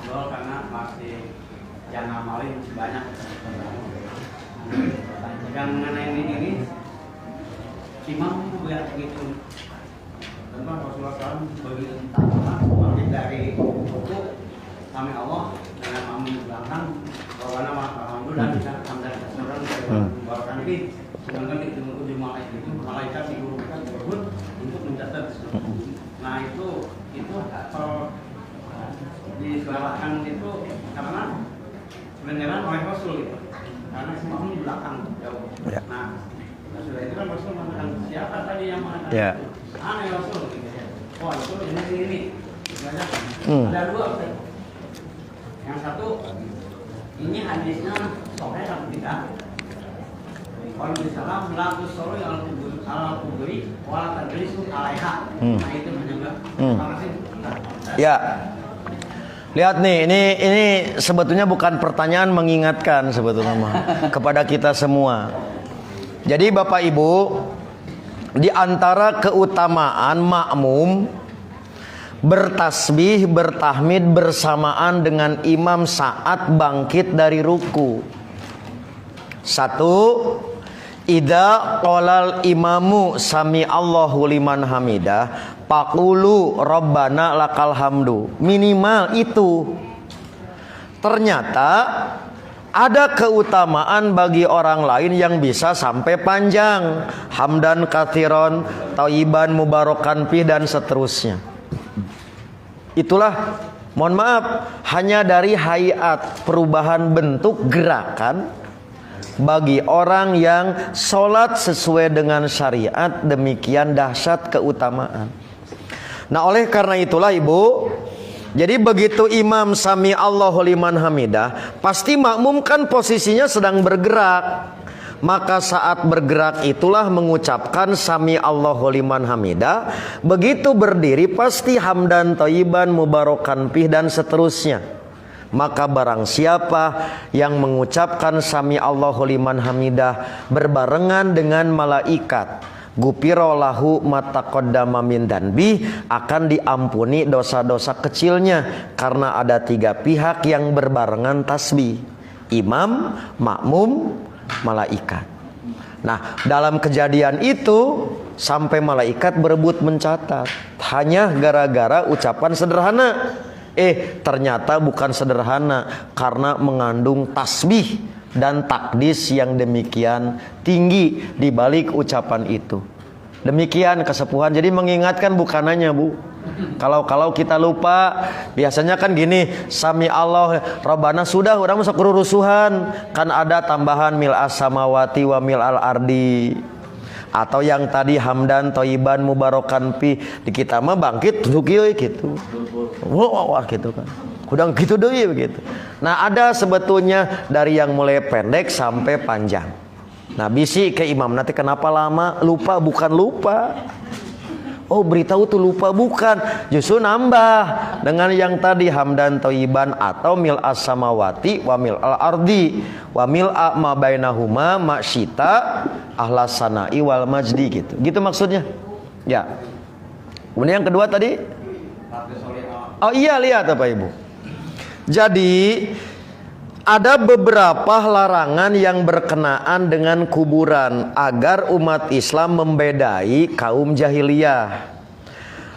ngobrol karena masih yang ngamalin masih banyak. Yang mengenai ini imam itu begitu. Tentang Rasulullah SAW begitu bangkit dari buku kami Allah dengan amin belakang bahwa nama alhamdulillah bisa hamdan keseluruhan dari barokan ini. Sedangkan di ujung malaikat digurungkan tersebut untuk mencatat. Nah itu kalau diselarakan itu karena kebenaran oleh Rasul itu. Karena semua di belakang jauh. Nah sudah itu kan Rasul mengatakan siapa tadi yang mengatakan aneh Rasul gitu ya. Oh itu ini. Ada dua. Yang satu ini hadisnya sahih atau tidak? Kalau misalnya melakukan solo yang ala kuburi wala tadrisu alaiha. Nah itu menjaga. Terima kasih. Ya. Lihat nih, ini sebetulnya bukan pertanyaan, mengingatkan sebetulnya kepada kita semua. Jadi Bapak Ibu, di antara keutamaan makmum bertasbih, bertahmid bersamaan dengan imam saat bangkit dari ruku. Satu, idza qalal imamu sami Allahu liman hamidah faqulu rabbana lakal hamdu. Minimal itu. Ternyata ada keutamaan bagi orang lain yang bisa sampai panjang, hamdan katsiron, thayyiban mubarakan fi dan seterusnya. Itulah, mohon maaf, hanya dari hayat perubahan bentuk gerakan bagi orang yang sholat sesuai dengan syariat, demikian dahsyat keutamaan. Nah oleh karena itulah Ibu, jadi begitu imam sami Allahu liman hamidah, pasti makmum kan posisinya sedang bergerak. Maka saat bergerak itulah mengucapkan sami Allahu liman hamidah. Begitu berdiri pasti hamdan thayyiban mubarakan fih dan seterusnya. Maka barang siapa yang mengucapkan sami Allahu liman hamidah berbarengan dengan malaikat, gupiro lahu mataqaddama min danbi, akan diampuni dosa-dosa kecilnya. Karena ada tiga pihak yang berbarengan tasbih: imam, makmum, malaikat. Nah dalam kejadian itu sampai malaikat berebut mencatat, hanya gara-gara ucapan sederhana. Ternyata bukan sederhana, karena mengandung tasbih dan takdis yang demikian tinggi di balik ucapan itu. Demikian kesepuhan. Jadi mengingatkan bukan hanya Bu. Kalau kita lupa, biasanya kan gini, sami Allah Rabbana, sudah orang masuk kerusuhan, kan ada tambahan mil as samawati wa mil al ardi. Atau yang tadi hamdan thayyiban mubarakan fi, di kita mah bangkit dukieu gitu. Wah gitu kan. Kudang gitu deui begitu. Nah, ada sebetulnya dari yang mulai pendek sampai panjang. Nah, bisi ke imam nanti kenapa lama? Lupa, bukan lupa. Oh, beritahu tuh lupa, bukan. Justru nambah dengan yang tadi hamdan thayyiban atau mil as samawati wa mil al ardi wa mil a ma bainahuma ma syita ahlas sanai wal majdi gitu. Gitu maksudnya. Ya. Kemudian yang kedua tadi? Oh iya, lihat apa Ibu. Jadi ada beberapa larangan yang berkenaan dengan kuburan agar umat Islam membedai kaum jahiliyah.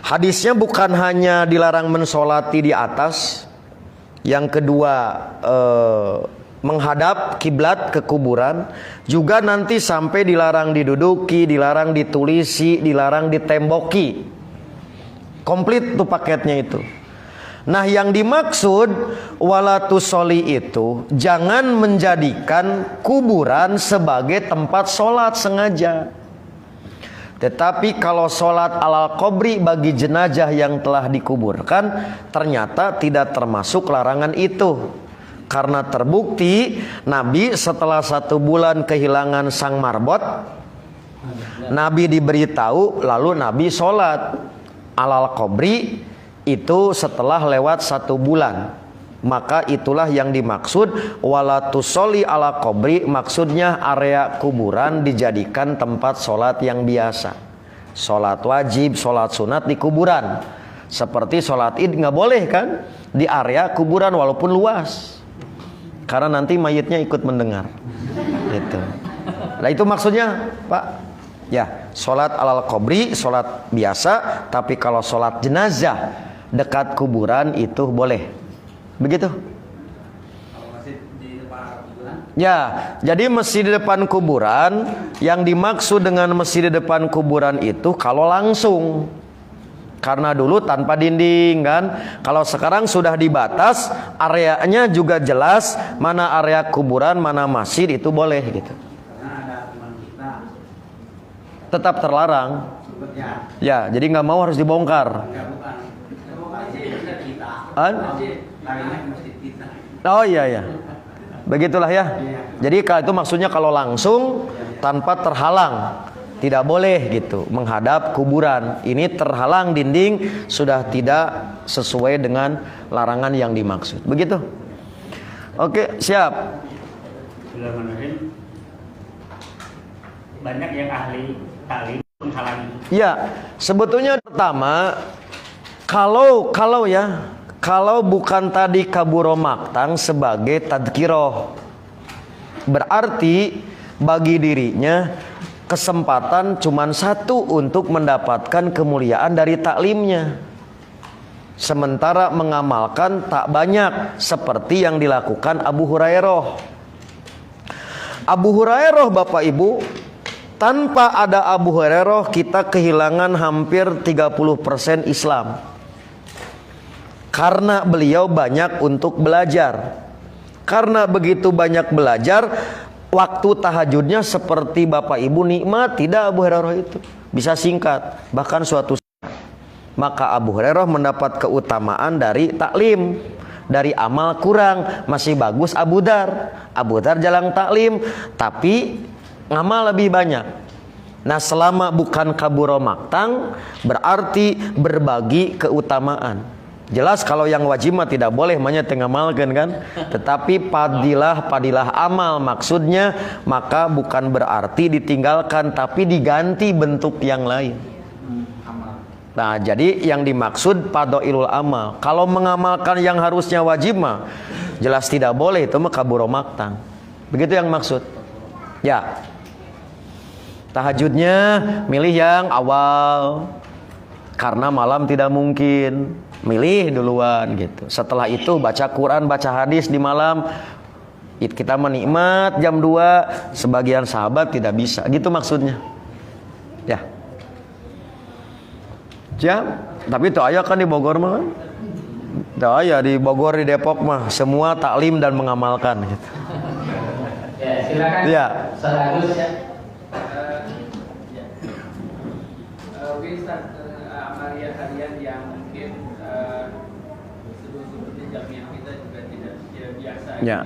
Hadisnya bukan hanya dilarang mensolati di atas. Yang kedua menghadap kiblat ke kuburan. Juga nanti sampai dilarang diduduki, dilarang ditulisi, dilarang ditemboki. Komplit tuh paketnya itu. Nah yang dimaksud walatusoli itu jangan menjadikan kuburan sebagai tempat sholat sengaja. Tetapi kalau sholat alal qabri bagi jenazah yang telah dikuburkan, ternyata tidak termasuk larangan itu. Karena terbukti Nabi setelah 1 bulan kehilangan sang marbot, Nabi diberitahu lalu Nabi sholat alal qabri itu setelah lewat 1 bulan. Maka itulah yang dimaksud walatusoli ala qabri, maksudnya area kuburan dijadikan tempat sholat yang biasa. Sholat wajib, sholat sunat di kuburan. Seperti sholat id nggak boleh kan di area kuburan walaupun luas, karena nanti mayitnya ikut mendengar. Gitu. Nah itu maksudnya Pak. Ya, sholat alal kubri, sholat biasa. Tapi kalau sholat jenazah dekat kuburan itu boleh. Begitu. Kalau masih di depan kuburan? Ya, jadi masjid di depan kuburan, yang dimaksud dengan masjid di depan kuburan itu kalau langsung. Karena dulu tanpa dinding kan. Kalau sekarang sudah dibatas, areanya juga jelas, mana area kuburan, mana masjid, itu boleh gitu. Karena ada teman kita. Tetap terlarang. Sebutnya. Ya, jadi nggak mau harus dibongkar. Enggak, bukan. Masjid kita. An? Masjid. Larinya ke masjid kita. Oh iya. Begitulah ya. Jadi kalau itu maksudnya kalau langsung tanpa terhalang. Tidak boleh gitu menghadap kuburan. Ini terhalang dinding, sudah tidak sesuai dengan larangan yang dimaksud. Begitu. Oke, siap. Bismillahirrahmanirrahim. Banyak yang ahli taklim menghalangi. Ya, sebetulnya pertama kalau bukan tadi kaburo maktang sebagai tadkiroh, berarti bagi dirinya kesempatan cuman satu untuk mendapatkan kemuliaan dari taklimnya. Sementara mengamalkan tak banyak seperti yang dilakukan Abu Hurairah. Abu Hurairah Bapak Ibu, tanpa ada Abu Hurairah kita kehilangan hampir 30% Islam. Karena beliau banyak untuk belajar. Karena begitu banyak belajar, waktu tahajudnya seperti Bapak Ibu nikmat tidak Abu Hurairah itu. Bisa singkat, bahkan suatu saat. Maka Abu Hurairah mendapat keutamaan dari taklim. Dari amal kurang, masih bagus Abu Dar. Abu Dar jalan taklim, tapi ngamal lebih banyak. Nah selama bukan kaburo maktang, berarti berbagi keutamaan. Jelas kalau yang wajib mah tidak boleh banyak ngamalkan kan. Tetapi padilah amal maksudnya, maka bukan berarti ditinggalkan, tapi diganti bentuk yang lain. Nah jadi yang dimaksud padoilul amal. Kalau mengamalkan yang harusnya wajib mah jelas tidak boleh, itu mah kaburo maktang. Begitu yang maksud. Ya. Tahajudnya milih yang awal, karena malam tidak mungkin. Milih duluan gitu. Setelah itu baca Quran, baca hadis di malam. Kita menikmat jam 2. Sebagian sahabat tidak bisa. Gitu maksudnya. Ya. Jam. Tapi itu ayah kan di Bogor mah kan. Itu ayah di Bogor, di Depok mah semua taklim dan mengamalkan gitu. Ya, silakan. Ya. Selanjutnya ya. Ustaz, amalia harian yang mungkin seperti jamiah kita juga tidak biasa. Ya.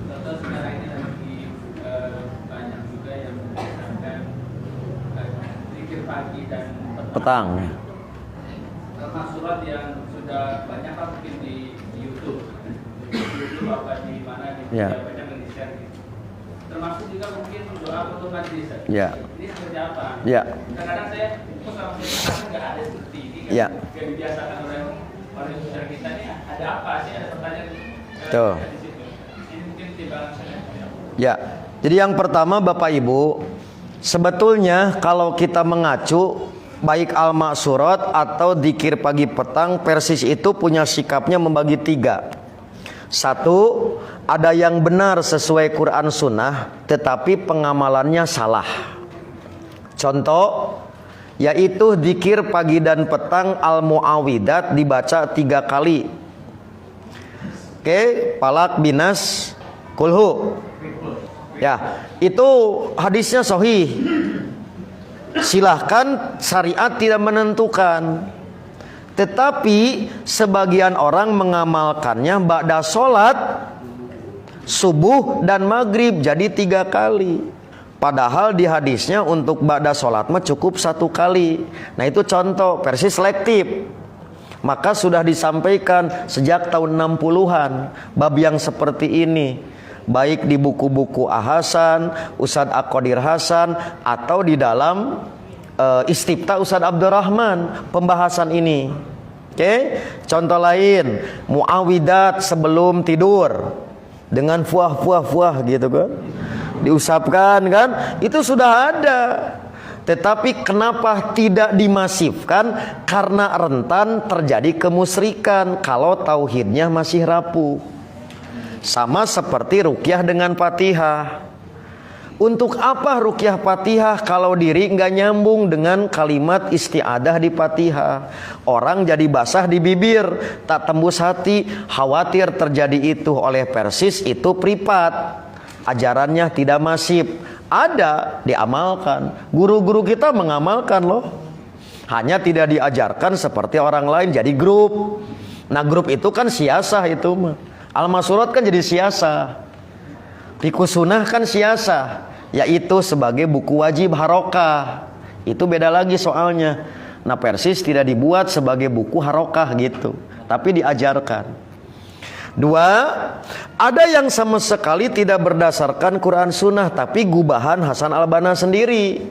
Contoh sekarang ini lagi banyak juga yang menggunakan zikir pagi dan Petang. termasuk surat yang sudah banyak kan mungkin di YouTube. Di YouTube apa di mana di Ya. banyak yang di-share gitu. Termasuk juga mungkin doa untuk majlis. Ya. Ini seperti apa? Ya. Kadang-kadang saya kalau saya nggak ada seperti ini kan, Ya. yang dibiasakan oleh orang sosial kita ini ada apa sih, ada pertanyaan Tuh. di situ. Ini mungkin timbangan saya. Ya. Jadi yang pertama Bapak Ibu, sebetulnya kalau kita mengacu baik al-ma'surat atau dzikir pagi petang, persis itu punya sikapnya membagi 3. Satu, ada yang benar sesuai Quran Sunnah, tetapi pengamalannya salah. Contoh, yaitu dzikir pagi dan petang al-mu'awidat dibaca 3 kali. Oke, Falak, Binas, Kulhu. Ya, itu hadisnya sahih. Silahkan, syariat tidak menentukan. Tetapi sebagian orang mengamalkannya ba'da sholat subuh dan maghrib jadi 3 kali. Padahal di hadisnya untuk ba'da sholat mah cukup 1 kali. Nah itu contoh versi selektif. Maka sudah disampaikan sejak tahun 60-an bab yang seperti ini, baik di buku-buku Ahasan, Ustadz Aqodir Hasan, atau di dalam Istifta Ustadz Abdurrahman pembahasan ini. Oke, contoh lain, muawidat sebelum tidur dengan fuah gitu kan, diusapkan kan, itu sudah ada. Tetapi kenapa tidak dimasifkan? Karena rentan terjadi kemusyrikan kalau tauhidnya masih rapuh. Sama seperti ruqyah dengan Fatihah. Untuk apa ruqyah Fatihah kalau diri nggak nyambung dengan kalimat isti'adah di Fatihah? Orang jadi basah di bibir, tak tembus hati, khawatir terjadi itu oleh persis, itu privat. Ajarannya tidak masif. Ada, diamalkan. Guru-guru kita mengamalkan loh. Hanya tidak diajarkan seperti orang lain jadi grup. Nah grup itu kan siasah itu mah. Al-Masurat kan jadi siasah. Fiqh Sunnah kan siasah, yaitu sebagai buku wajib harokah. Itu beda lagi soalnya. Nah persis tidak dibuat sebagai buku harokah gitu, tapi diajarkan. Dua, ada yang sama sekali tidak berdasarkan Quran Sunnah, tapi gubahan Hasan Al-Banna sendiri.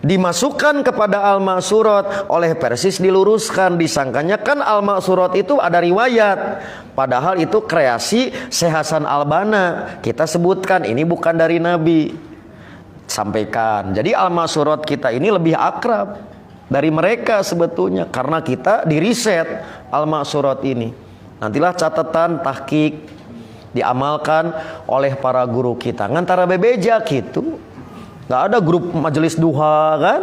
Dimasukkan kepada Al-Ma'surat, oleh persis diluruskan, disangkanya kan Al-Ma'surat itu ada riwayat, padahal itu kreasi Syekh Hasan Al-Banna. Kita sebutkan ini bukan dari Nabi, sampaikan. Jadi Al-Ma'surat kita ini lebih akrab dari mereka sebetulnya, karena kita diriset Al-Ma'surat ini. Nantilah catatan tahqiq, diamalkan oleh para guru kita. Ngantara bebeja gitu. Gak ada grup majelis duha kan.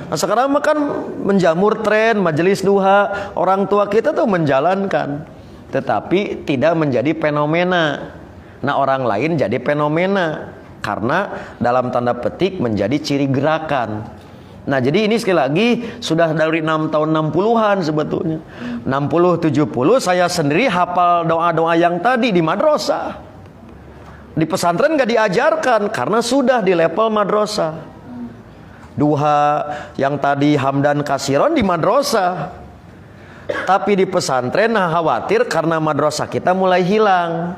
Nah sekarang kan menjamur tren majelis duha. Orang tua kita tuh menjalankan, tetapi tidak menjadi fenomena. Nah orang lain jadi fenomena, karena dalam tanda petik menjadi ciri gerakan. Nah jadi ini sekali lagi sudah dari 6 tahun 60-an sebetulnya. 60-70 saya sendiri hafal doa-doa yang tadi di madrasah. Di pesantren gak diajarkan karena sudah di level madrasah. Duha yang tadi hamdan kasiron di madrasah. Tapi di pesantren khawatir karena madrasah kita mulai hilang.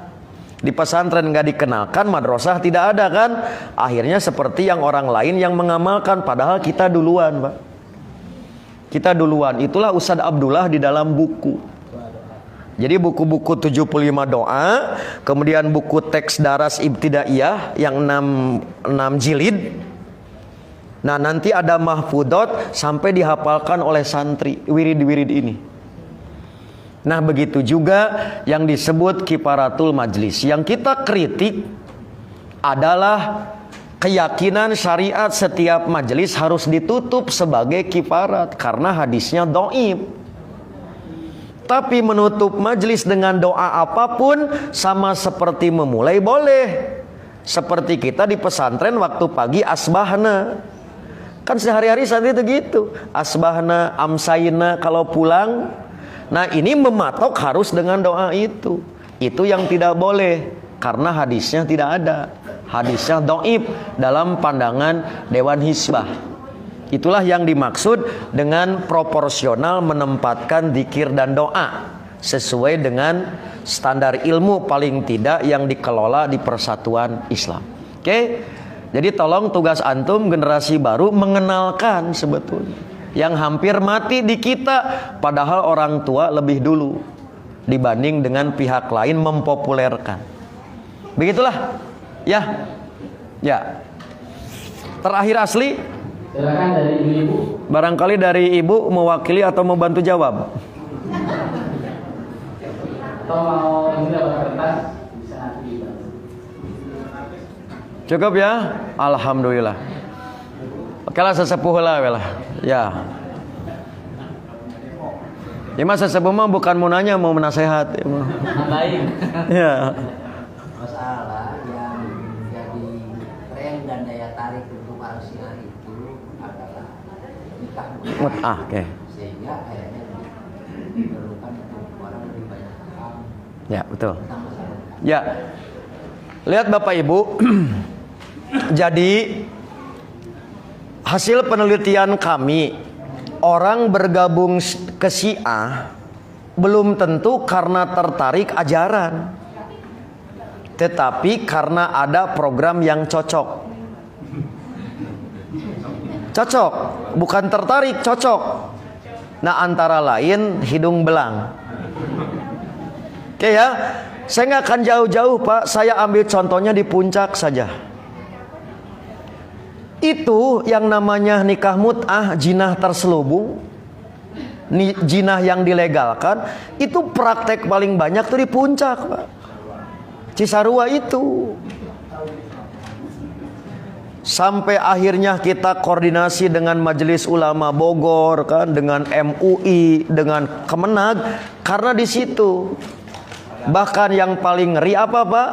Di pesantren gak dikenalkan, madrasah tidak ada kan. Akhirnya seperti yang orang lain yang mengamalkan, padahal kita duluan Pak. Kita duluan. Itulah Ustadz Abdullah di dalam buku. Jadi buku-buku 75 doa, kemudian buku teks daras ibtidaiyah yang 6 jilid. Nah nanti ada mahfudot sampai dihafalkan oleh santri wirid-wirid ini. Nah begitu juga yang disebut kifaratul majlis. Yang kita kritik adalah keyakinan syariat setiap majelis harus ditutup sebagai kifarat karena hadisnya dhaif. Tapi menutup majelis dengan doa apapun sama seperti memulai boleh. Seperti kita di pesantren waktu pagi asbahna. Kan sehari-hari saat itu gitu. Asbahna, amsayna kalau pulang. Nah ini mematok harus dengan doa itu. Itu yang tidak boleh. Karena hadisnya tidak ada. Hadisnya dhaif dalam pandangan Dewan Hizbah. Itulah yang dimaksud dengan proporsional menempatkan zikir dan doa sesuai dengan standar ilmu paling tidak yang dikelola di persatuan Islam. Oke? Jadi tolong tugas antum generasi baru mengenalkan sebetulnya yang hampir mati di kita, padahal orang tua lebih dulu dibanding dengan pihak lain mempopulerkan. Begitulah. Ya. Terakhir asli. Silakan dari ibu-ibu. Barangkali dari ibu mewakili atau mau bantu jawab. Atau mau ini dapat kertas bisa nanti dibantu. Cukup ya? Alhamdulillah. Oke lah sesepuh lah. Ya. Ya mas sesepuh mah bukan mau nanya, mau menasehat. Baik. Ya. Masalah yang jadi tren dan daya tarik untuk para Syiah itu adalah nikah Mut'ah, oke. sehingga akhirnya diperlukan untuk orang lebih banyak paham Ya, betul. tentang masalah. Ya. Lihat Bapak Ibu. Jadi hasil penelitian kami, orang bergabung ke Syiah belum tentu karena tertarik ajaran, tetapi karena ada program yang cocok. Cocok, bukan tertarik, cocok. Nah, antara lain hidung belang. Oke ya, saya nggak akan jauh-jauh Pak. Saya ambil contohnya di puncak saja. Itu yang namanya nikah mut'ah, jinah terselubung, jinah yang dilegalkan, itu praktek paling banyak tuh di puncak Pak. Cisarua itu. Sampai akhirnya kita koordinasi dengan Majelis Ulama Bogor kan, dengan MUI, dengan Kemenag, karena di situ. Bahkan yang paling ngeri apa Pak?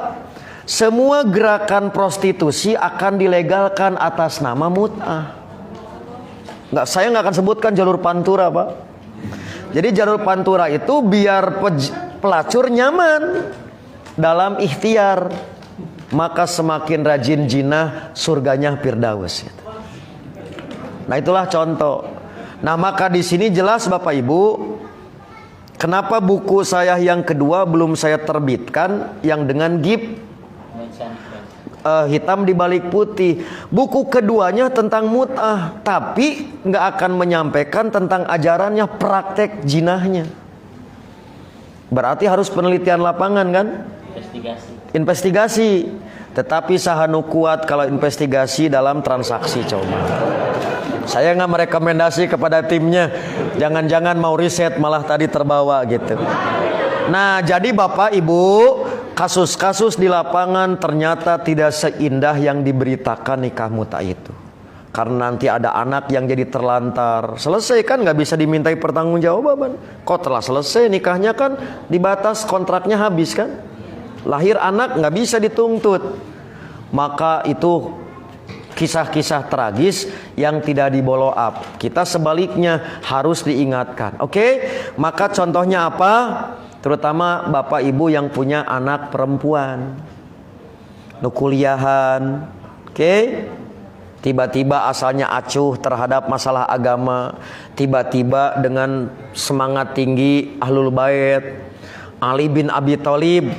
Semua gerakan prostitusi akan dilegalkan atas nama mut'ah. Saya nggak akan sebutkan jalur pantura Pak. Jadi jalur pantura itu biar pelacur nyaman dalam ikhtiar. Maka semakin rajin jinah, surganya Firdaus. Nah itulah contoh. Nah maka di sini jelas Bapak Ibu, kenapa buku saya yang kedua belum saya terbitkan, yang dengan gib hitam di balik putih. Buku keduanya tentang mut'ah, tapi nggak akan menyampaikan tentang ajarannya, praktek jinahnya. Berarti harus penelitian lapangan kan? Investigasi. Tetapi sahanu kuat kalau investigasi dalam transaksi coba. Saya nggak merekomendasi kepada timnya, jangan-jangan mau riset malah tadi terbawa gitu. Nah jadi Bapak Ibu, kasus-kasus di lapangan ternyata tidak seindah yang diberitakan nikah mut'ah itu. Karena nanti ada anak yang jadi terlantar. Selesai kan nggak bisa dimintai pertanggungjawaban. Kok telah selesai nikahnya kan dibatas, kontraknya habis kan. Lahir anak nggak bisa dituntut. Maka itu kisah-kisah tragis yang tidak di follow up. Kita sebaliknya harus diingatkan. Oke? Maka contohnya apa? Terutama bapak ibu yang punya anak perempuan, kuliahan. Oke? Tiba-tiba asalnya acuh terhadap masalah agama, tiba-tiba dengan semangat tinggi Ahlul Bait, Ali bin Abi Thalib,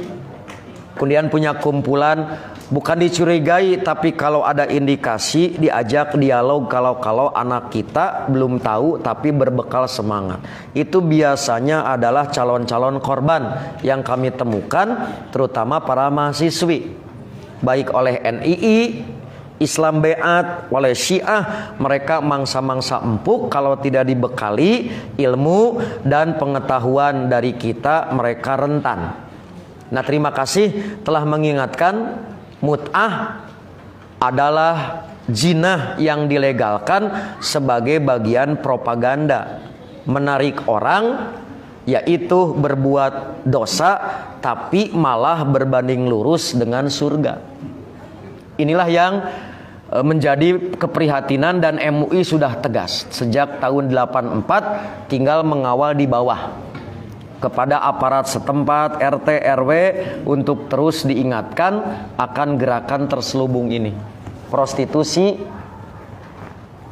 kemudian punya kumpulan, bukan dicurigai, tapi kalau ada indikasi diajak dialog. Kalau anak kita belum tahu tapi berbekal semangat, itu biasanya adalah calon-calon korban yang kami temukan, terutama para mahasiswi, baik oleh NII, Islam Beat, oleh Syiah. Mereka mangsa-mangsa empuk, kalau tidak dibekali ilmu dan pengetahuan dari kita, mereka rentan. Nah terima kasih telah mengingatkan, mut'ah adalah jinah yang dilegalkan sebagai bagian propaganda, menarik orang, yaitu berbuat dosa tapi malah berbanding lurus dengan surga. Inilah yang menjadi keprihatinan, dan MUI sudah tegas sejak tahun 84, tinggal mengawal di bawah kepada aparat setempat, RT, RW, untuk terus diingatkan akan gerakan terselubung ini. Prostitusi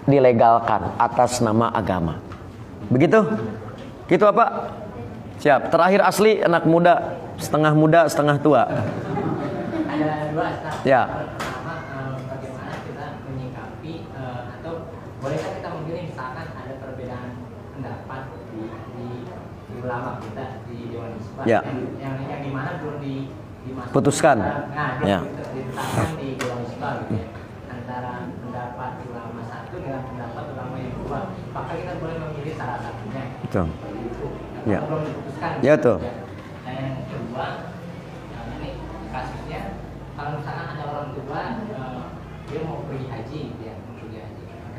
dilegalkan atas nama agama. Begitu? Gitu apa? Siap. Terakhir asli anak muda, setengah tua. Ada dua, Ustaz. Ya. Pertama, bagaimana kita menyikapi atau bolehkah kita memilih, misalkan ada perbedaan pendapat di ulama kita di Dewan Isbat, Ya. yang dimana belum dimasukkan, Putuskan. Nah, Ya. ditetapkan di Dewan Isbat gitu ya, antara pendapat ulama satu dengan pendapat ulama yang dua. Maka kita boleh memilih salah satunya. Betul. Itu. Ya. Belum diputuskan. Ya, tuh. Nah yang kedua, ini kasusnya kalau misalkan ada orang tua dia mau pergi haji gitu ya,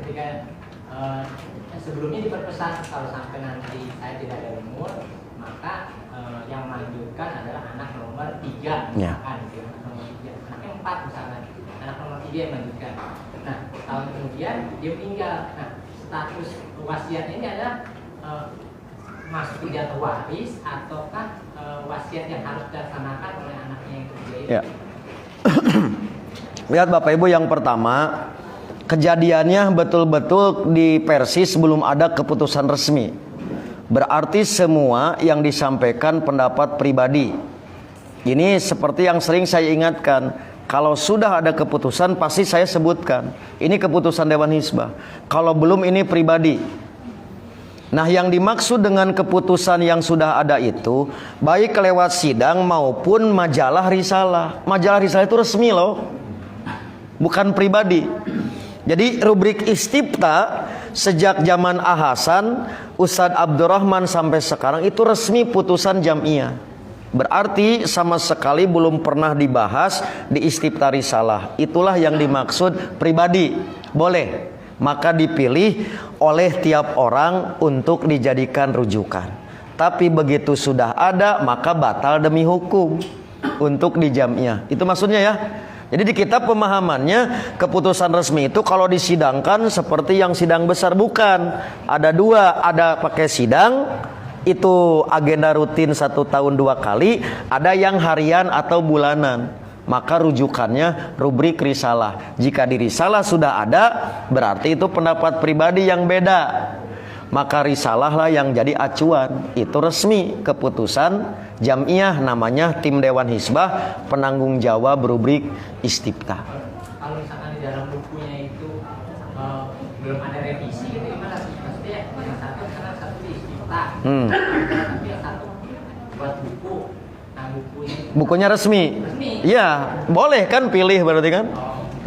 ketika sebelumnya diperpesan kalau sampai nanti saya tidak ada umur, maka yang melanjutkan adalah anak nomor 3 misalkan, gitu. Anak nomor 3, anaknya 4 misalkan, anak nomor 3 yang melanjutkan. Nah tahun kemudian dia meninggal. Nah status wasiatnya ini adalah masuk ke jatuh waris ataukah wasiat yang harus dilaksanakan oleh anaknya yang ketiga itu? Ya. Lihat Bapak Ibu, yang pertama, kejadiannya betul-betul di Persis belum ada keputusan resmi. Berarti semua yang disampaikan pendapat pribadi. Ini seperti yang sering saya ingatkan, Kalau sudah ada keputusan pasti saya sebutkan. Ini keputusan Dewan Hizbah. Kalau belum ini pribadi. Nah, yang dimaksud dengan keputusan yang sudah ada itu baik lewat sidang maupun majalah risalah. Majalah risalah itu resmi loh, bukan pribadi. Jadi rubrik istifta sejak zaman Ahasan, Ustadz Abdurrahman sampai sekarang itu resmi putusan Jamiah. Berarti sama sekali belum pernah dibahas di istifta risalah. Itulah yang dimaksud pribadi. Boleh, maka dipilih oleh tiap orang untuk dijadikan rujukan. Tapi begitu sudah ada maka batal demi hukum untuk di Jamiah. Itu maksudnya ya. Jadi di kitab pemahamannya keputusan resmi itu kalau disidangkan seperti yang sidang besar, bukan. Ada dua, ada pakai sidang, itu agenda rutin 1 tahun 2 kali, ada yang harian atau bulanan. Maka rujukannya rubrik risalah. Jika di risalah sudah ada, berarti itu pendapat pribadi yang beda. Maka risalah lah yang jadi acuan. Itu resmi keputusan Jamiah, namanya tim Dewan Hizbah penanggung jawab rubrik istifta. Kalau misalkan di dalam bukunya itu belum ada revisi gitu gimana? Maksudnya yang satu karena satu di istifta, tapi yang satu buat buku. Nah bukunya resmi. Iya, boleh kan pilih berarti kan?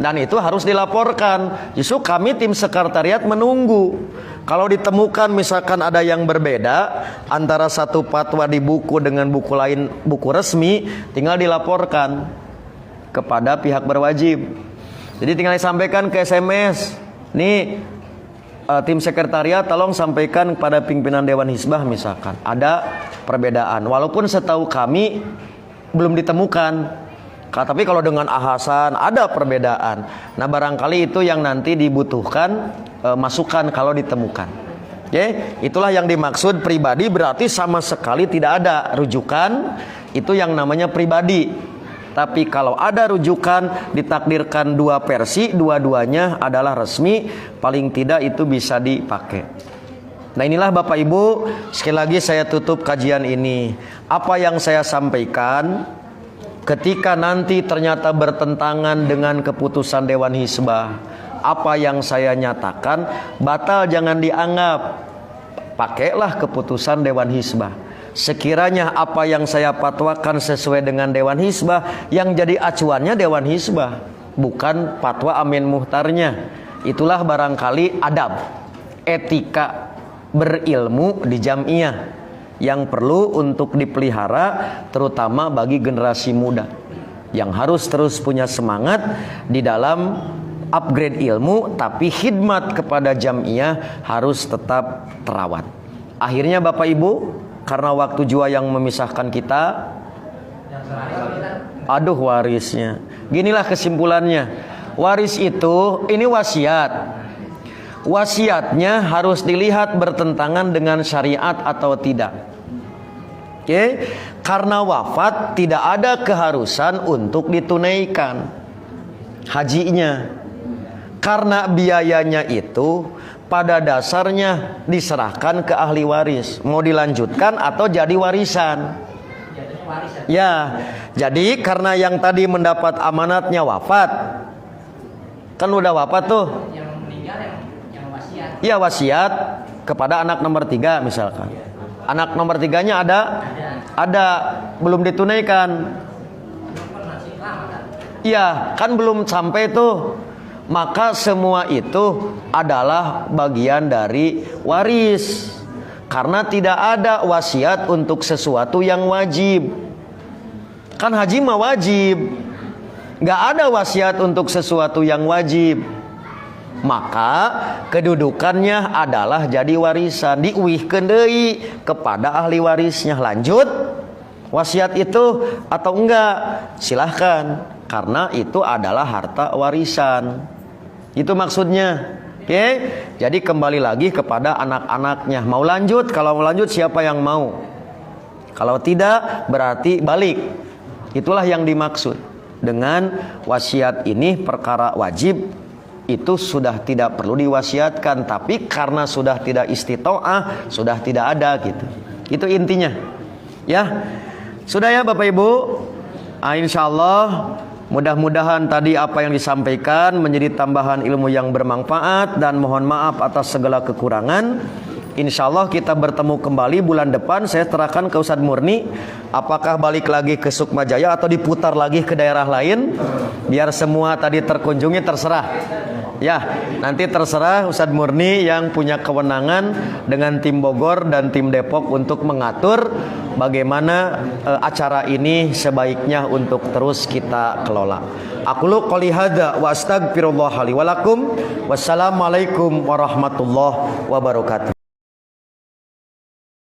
Dan itu harus dilaporkan. Justru kami tim sekretariat menunggu. Kalau ditemukan misalkan ada yang berbeda antara satu fatwa di buku dengan buku lain, buku resmi, tinggal dilaporkan kepada pihak berwajib. Jadi tinggal disampaikan ke SMS. Nih tim sekretariat tolong sampaikan kepada pimpinan Dewan Hizbah misalkan ada perbedaan. Walaupun setahu kami belum ditemukan. Tapi kalau dengan Ahasan ada perbedaan. Nah barangkali itu yang nanti dibutuhkan masukan kalau ditemukan. Oke, itulah yang dimaksud pribadi, berarti sama sekali tidak ada rujukan. Itu yang namanya pribadi. Tapi kalau ada rujukan, ditakdirkan 2 versi, dua-duanya adalah resmi, paling tidak itu bisa dipakai. Nah inilah Bapak Ibu, sekali lagi saya tutup kajian ini. Apa yang saya sampaikan, ketika nanti ternyata bertentangan dengan keputusan Dewan Hizbah, apa yang saya nyatakan batal jangan dianggap. Pakailah keputusan Dewan Hizbah. Sekiranya apa yang saya fatwakan sesuai dengan Dewan Hizbah, yang jadi acuannya Dewan Hizbah, bukan fatwa Amin Muhtarnya. Itulah barangkali adab, etika berilmu di Jamiah yang perlu untuk dipelihara, terutama bagi generasi muda yang harus terus punya semangat di dalam upgrade ilmu, tapi khidmat kepada Jamiah harus tetap terawat. Akhirnya Bapak Ibu, karena waktu jua yang memisahkan kita, aduh warisnya. Ginilah kesimpulannya. Waris itu, ini wasiat. Wasiatnya harus dilihat bertentangan dengan syariat atau tidak. Oke, karena wafat tidak ada keharusan untuk ditunaikan hajinya. Karena biayanya itu pada dasarnya diserahkan ke ahli waris. Mau dilanjutkan atau jadi warisan. Ya, jadi karena yang tadi mendapat amanatnya wafat, kan udah wafat tuh. Yang meninggal yang wasiat. Ya wasiat kepada anak nomor 3 misalkan. Anak nomor 3-nya ada belum ditunaikan. Iya, kan belum sampai tuh. Maka semua itu adalah bagian dari waris. Karena tidak ada wasiat untuk sesuatu yang wajib. Kan haji mah wajib. Gak ada wasiat untuk sesuatu yang wajib. Maka kedudukannya adalah jadi warisan, diuihkeun deui kepada ahli warisnya. Lanjut wasiat itu atau enggak, silahkan, karena itu adalah harta warisan. Itu maksudnya. Oke, jadi kembali lagi kepada anak-anaknya. Mau lanjut? Kalau mau lanjut siapa yang mau? Kalau tidak berarti balik. Itulah yang dimaksud dengan wasiat ini, perkara wajib. Itu sudah tidak perlu diwasiatkan, tapi karena sudah tidak istitoah, sudah tidak ada gitu. Itu intinya. Ya. Sudah ya Bapak Ibu. Insyaallah Mudah-mudahan tadi apa yang disampaikan menjadi tambahan ilmu yang bermanfaat, dan mohon maaf atas segala kekurangan. Insya Allah kita bertemu kembali bulan depan. Saya serahkan ke Ustadz Murni, apakah balik lagi ke Sukmajaya atau diputar lagi ke daerah lain, biar semua tadi terkunjungi, terserah. Ya, nanti terserah Ustadz Murni yang punya kewenangan dengan tim Bogor dan tim Depok untuk mengatur bagaimana acara ini sebaiknya untuk terus kita kelola. Aqulu qouli hadza wa astaghfirullah li wa lakum. Wassalamualaikum warahmatullahi wabarakatuh.